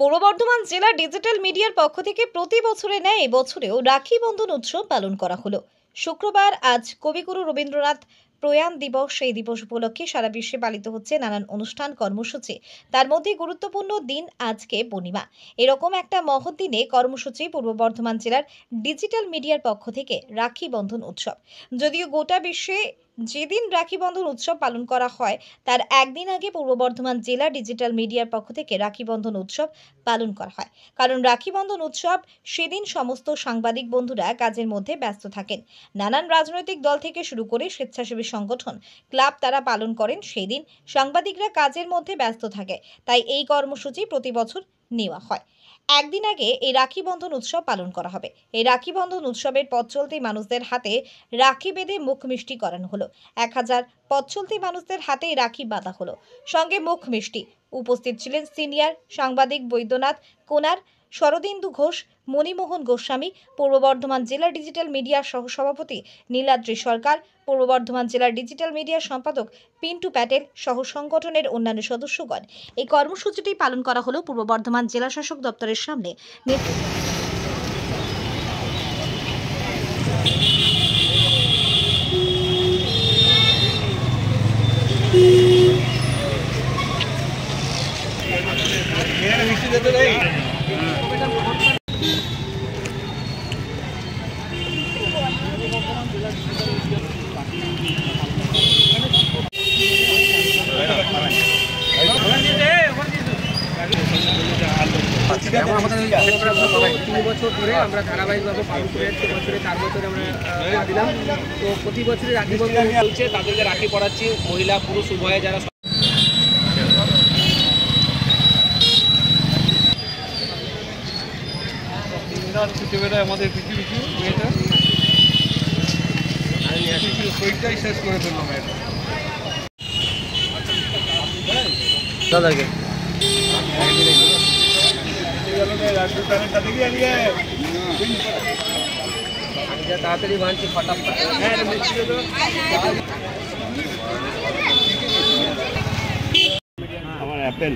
পূর্ব বর্ধমান জেলা ডিজিটাল মিডিয়ার পক্ষ থেকে প্রতি বছরের ন্যায় এবছরেও রাখি বন্ধন উৎসব পালন করা হলো। শুক্রবার আজ কবিগুরু রবীন্দ্রনাথ প্রয়াণ দিবস। এই দিবস উপলক্ষে সারা বিশ্বে পালিত হচ্ছে নানান অনুষ্ঠান কর্মসূচি। তার মধ্যে গুরুত্বপূর্ণ দিন আজকে পূর্ণিমা। এরকম একটা মহৎ দিনে কর্মসূচি পূর্ব বর্ধমান জেলার ডিজিটাল মিডিয়ার পক্ষ থেকে রাখি বন্ধন উৎসব। যদিও গোটা বিশ্বে যেদিন রাখি বন্ধন উৎসব পালন করা হয় তার একদিন আগে পূর্ব বর্ধমান জেলা ডিজিটাল মিডিয়ার পক্ষ থেকে রাখি বন্ধন উৎসব পালন করা হয়। কারণ রাখি বন্ধন উৎসব সেদিন সমস্ত সাংবাদিক বন্ধুরা কাজের মধ্যে ব্যস্ত থাকেন। নানান রাজনৈতিক দল থেকে শুরু করে স্বেচ্ছাসেবী সংগঠন, ক্লাব তারা পালন করেন। সেই দিন সাংবাদিকরা কাজের মধ্যে ব্যস্ত থাকে, তাই এই কর্মসূচি প্রতি বছর নেওয়া হয়। একদিন আগে এই রাখি বন্ধন উৎসব পালন করা হবে। এই রাখি বন্ধন উৎসবের পথ চলতি মানুষদের হাতে রাখি বেঁধে মুখ মিষ্টি করানো হলো। 1000 পথ চলতি মানুষদের হাতে রাখি বাঁধা হলো, সঙ্গে মুখ মিষ্টি। উপস্থিত ছিলেন সিনিয়র সাংবাদিক বৈদ্যনাথ কোনার, শরদিন্দু ঘোষ, মণিমোহন গোস্বামী, পূর্ব বর্ধমান জেলা ডিজিটাল মিডিয়ার সহসভাপতি নীলাদ্রি সরকার, পূর্ব বর্ধমান জেলার ডিজিটাল মিডিয়ার সম্পাদক পিন্টু প্যাটেল সহ সংগঠনের অন্যান্য সদস্যগণ। এই কর্মসূচিটি পালন করা হলো পূর্ব বর্ধমান জেলা শাসক দপ্তরের সামনে। আমাদের 3 বছর ধরে আমরা ধারাবাহিকভাবে পালন করে যাচ্ছি। বছরে 4 বছরে আমরা দিলাম। তো প্রতি বছরই রাখি বন্ধন চলছে, তাদেরকে রাখি পড়াচ্ছি, মহিলা পুরুষ উভয়ে যারা। আমাদের মেয়েটা শরীরটাই শেষ করে ফেললাম দাদাকে তাড়াতাড়ি বাঁধছি ফটাফট। আমার অ্যাপেল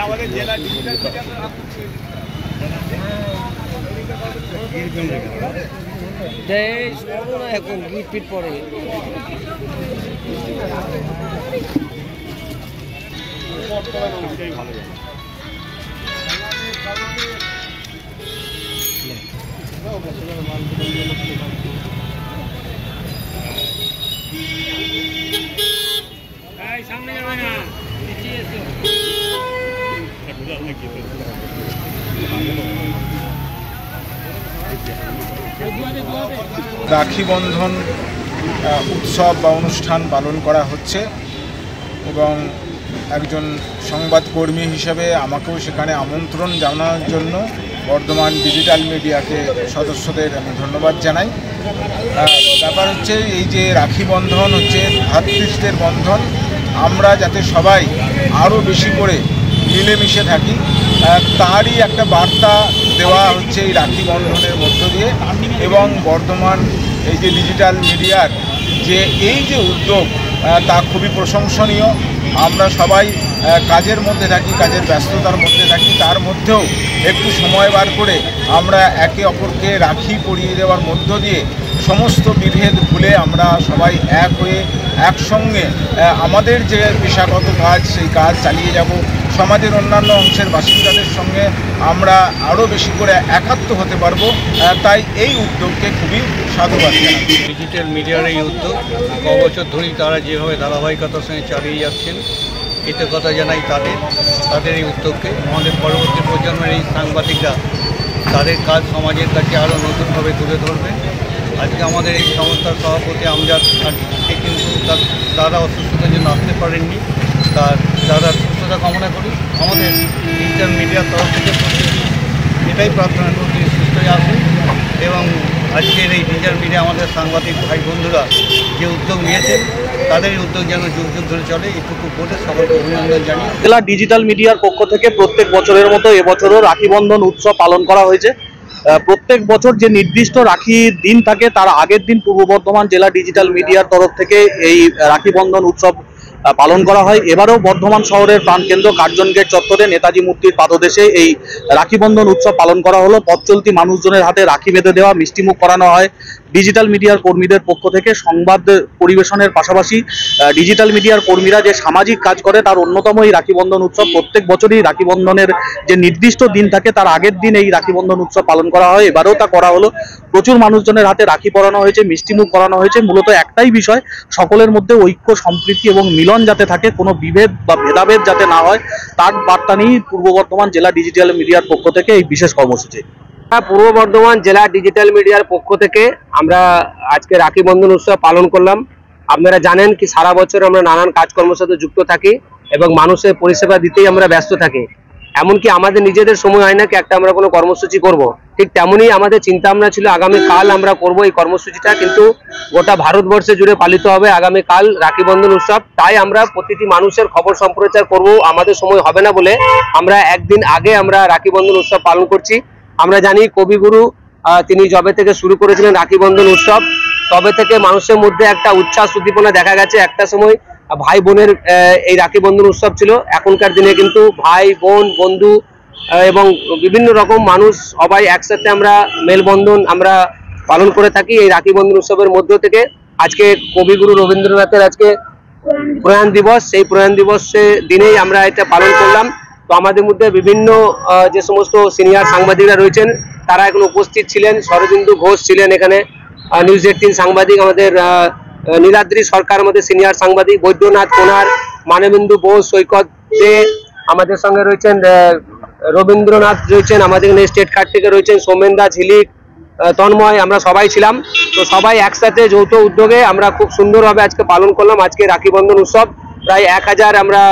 আমাদের জেলা ডিজিটাল এখন গিট পিট পড়ে। ভালো সামনে যাবে না, রাখি বন্ধন উৎসব বা অনুষ্ঠান পালন করা হচ্ছে এবং একজন সংবাদকর্মী হিসেবে আমাকেও সেখানে আমন্ত্রণ জানানোর জন্য বর্ধমান ডিজিটাল মিডিয়াকে সদস্যদের আমি ধন্যবাদ জানাই। ব্যাপার হচ্ছে এই যে রাখি বন্ধন হচ্ছে ভ্রাতৃত্বের বন্ধন। আমরা যাতে সবাই আরও বেশি করে মিলেমিশে থাকি তারই একটা বার্তা দেওয়া হচ্ছে এই রাখি বন্ধনের মধ্য দিয়ে। এবং বর্ধমান এই যে ডিজিটাল মিডিয়ার যে এই যে উদ্যোগ তা খুবই প্রশংসনীয়। আমরা সবাই কাজের মধ্যে থাকি, কাজের ব্যস্ততার মধ্যে থাকি, তার মধ্যেও একটু সময় বার করে আমরা একে অপরকে রাখি পরিয়ে দেওয়ার মধ্য দিয়ে সমস্ত বিভেদ ভুলে আমরা সবাই এক হয়ে একসঙ্গে আমাদের যে পেশাগত কাজ সেই কাজ চালিয়ে যাব। সমাজের অন্যান্য অংশের বাসিন্দাদের সঙ্গে আমরা আরও বেশি করে একাত্ম হতে পারবো। তাই এই উদ্যোগকে খুবই সাধুবাদ জানাই। ডিজিটাল মিডিয়ার এই উদ্যোগ বছর ধরেই তারা যেভাবে ধারাবাহিকতার সঙ্গে চালিয়ে যাচ্ছেন, কৃতজ্ঞতা জানাই তাদের এই উদ্যোগকে। আমাদের পরবর্তী প্রজন্মের এই সাংবাদিকরা তাদের কাজ সমাজের কাছে আরও নতুনভাবে তুলে ধরবে। আজকে আমাদের এই সংস্থার সভাপতি আমজাদ কিন্তু তারা অসুস্থতার জন্য আসতে পারেননি, তারা সুস্থতা কামনা করি। আমাদের ডিজিটাল মিডিয়ার তরফ থেকে এটাই প্রার্থনা করি সুস্থ আসুন এবং আজকের এই ডিজিটাল মিডিয়া আমাদের সাংবাদিক ভাই বন্ধুরা যে উদ্যোগ নিয়েছেন তাদের এই উদ্যোগ যেন যুগ যুগ ধরে চলে এইটুকু বলে সকলকে অভিনন্দন জানিয়ে জেলা ডিজিটাল মিডিয়ার পক্ষ থেকে প্রত্যেক বছরের মতো এবছরও রাখি বন্ধন উৎসব পালন করা হয়েছে। প্রত্যেক বছর যে নির্দিষ্ট রাখি দিন থাকে তার আগের দিন পূর্ব বর্ধমান জেলা ডিজিটাল মিডিয়ার তরফ থেকে এই রাখি বন্ধন উৎসব পালন করা হয়। এবারেও বর্ধমান শহরের প্রাণকেন্দ্র কার্জন গেট চত্বরে নেতাজি মূর্তির পাদদেশে এই রাখি বন্ধন উৎসব পালন করা হলো। পথ চলতি মানুষজনের হাতে রাখি বেঁধে দেওয়া, মিষ্টিমুখ করানো হয়। ডিজিটাল মিডিয়ার কর্মীদের পক্ষ থেকে সংবাদ পরিবেশনের পাশাপাশি ডিজিটাল মিডিয়ার কর্মীরা যে সামাজিক কাজ করে তার অন্যতম এই রাখি বন্ধন উৎসব। প্রত্যেক বছরই রাখি বন্ধনের যে নির্দিষ্ট দিন থাকে তার আগের দিন এই রাখি বন্ধন উৎসব পালন করা হয়। এবারেও তা করা হলো। প্রচুর মানুষজনের হাতে রাখি পরানো হয়েছে, মিষ্টিমুখ করানো হয়েছে। মূলত একটাই বিষয়, সকলের মধ্যে ঐক্য, সম্প্রীতি এবং মিলন যাতে থাকে, কোনো বিভেদ বা ভেদাভেদ যাতে না হয়, তার বার্তা নিয়েই পূর্ব বর্ধমান জেলা ডিজিটাল মিডিয়ার পক্ষ থেকে এই বিশেষ কর্মসূচি। পূর্ব বর্ধমান জেলা ডিজিটাল মিডিয়ার পক্ষ থেকে আমরা আজকে রাখি বন্ধন উৎসব পালন করলাম। আপনারা জানেন কি সারা বছর আমরা নানান কাজকর্মের সাথে যুক্ত থাকি এবং মানুষের পরিষেবা দিতেই আমরা ব্যস্ত থাকি। এমনকি আমাদের নিজেদের সময় হয় না কি একটা আমরা কোনো কর্মসূচি করব, ঠিক তেমনই আমাদের চিন্তা ভাবনা ছিল আগামীকাল আমরা করব এই কর্মসূচিটা, কিন্তু গোটা ভারতবর্ষে জুড়ে পালিত হবে আগামীকাল রাখি বন্ধন উৎসব। তাই আমরা প্রতিটি মানুষের খবর সম্প্রচার করব, আমাদের সময় হবে না বলে আমরা একদিন আগে আমরা রাখি বন্ধন উৎসব পালন করছি। আমরা জানি কবিগুরু তিনি যবে থেকে শুরু করেছিলেন রাখি বন্ধন উৎসব, তবে থেকে মানুষের মধ্যে একটা উচ্ছ্বাস উদ্দীপনা দেখা গেছে। একটা সময় ভাই বোনের এই রাখি বন্ধন উৎসব ছিল, এখনকার দিনে কিন্তু ভাই বোন বন্ধু এবং বিভিন্ন রকম মানুষ সবাই একসাথে আমরা মেলবন্ধন আমরা পালন করে থাকি এই রাখি বন্ধন উৎসবের মধ্য থেকে। আজকে কবিগুরু রবীন্দ্রনাথের আজকে প্রয়াণ দিবস, সেই প্রয়াণ দিবসের দিনেই আমরা এটা পালন করলাম। তো আমাদের মধ্যে বিভিন্ন যে সমস্ত সিনিয়র সাংবাদিকরা রয়েছেন তারা এখন উপস্থিত ছিলেন। শরদিন্দু ঘোষ ছিলেন এখানে, নিউজ 18 সাংবাদিক, আমাদের নীলাদ্রি সরকার আমাদের সিনিয়র সাংবাদিক, বৈদ্যনাথ কোনার, মানবেন্দু বোস, সৈকত দে, আমাদের সঙ্গে রয়েছেন রবীন্দ্রনাথ রয়েছেন, আমাদের এখানে স্টেট কার্ড থেকে রয়েছেন সোমেন দা, ঝিলিক, তন্ময়, আমরা সবাই ছিলাম। তো সবাই একসাথে যৌথ উদ্যোগে আমরা খুব সুন্দরভাবে আজকে পালন করলাম আজকে রাখি বন্ধন উৎসব। প্রায় 1000 আমরা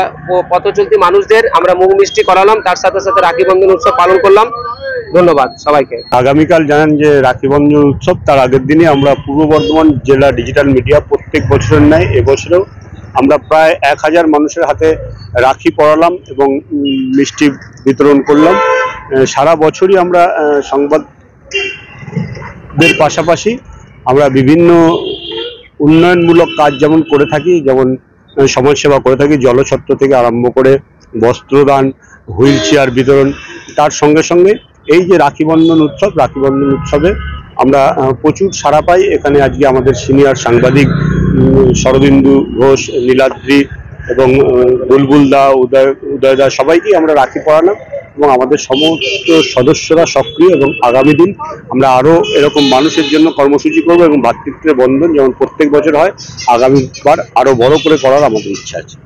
পথ চলতি মানুষদের আমরা মুখ মিষ্টি করালাম, তার সাথে সাথে রাখি বন্ধন উৎসব পালন করলাম। ধন্যবাদ সবাইকে। আগামীকাল জানেন যে রাখি বন্ধন উৎসব, তার আগের দিনে আমরা পূর্ব বর্ধমান জেলা ডিজিটাল মিডিয়া প্রত্যেক বছরের ন্যায় এবছরেও আমরা প্রায় 1000 মানুষের হাতে রাখি পরালাম এবং মিষ্টি বিতরণ করলাম। সারা বছরই আমরা সংবাদের পাশাপাশি আমরা বিভিন্ন উন্নয়নমূলক কাজ যেমন করে থাকি, যেমন সমাজসেবা করে থাকি, জলছত্র থেকে আরম্ভ করে বস্ত্রদান, হুইল চেয়ার বিতরণ। তার সঙ্গে সঙ্গে এই যে রাখি বন্ধন উৎসব, রাখি বন্ধন উৎসবে আমরা প্রচুর সাড়া পাই। এখানে আজকে আমাদের সিনিয়র সাংবাদিক শরদিন্দু ঘোষ, নীলাদ্রি এবং বুলবুল দা, উদয় দা, সবাইকেই আমরা রাখি পরালাম এবং আমাদের সমস্ত সদস্যরা সক্রিয় এবং আগামী দিন আমরা আরও এরকম মানুষের জন্য কর্মসূচি করব এবং ভ্রাতৃত্বের বন্ধন যেমন প্রত্যেক বছর হয় আগামীবার আরও বড় করে করার আমাদের ইচ্ছা আছে।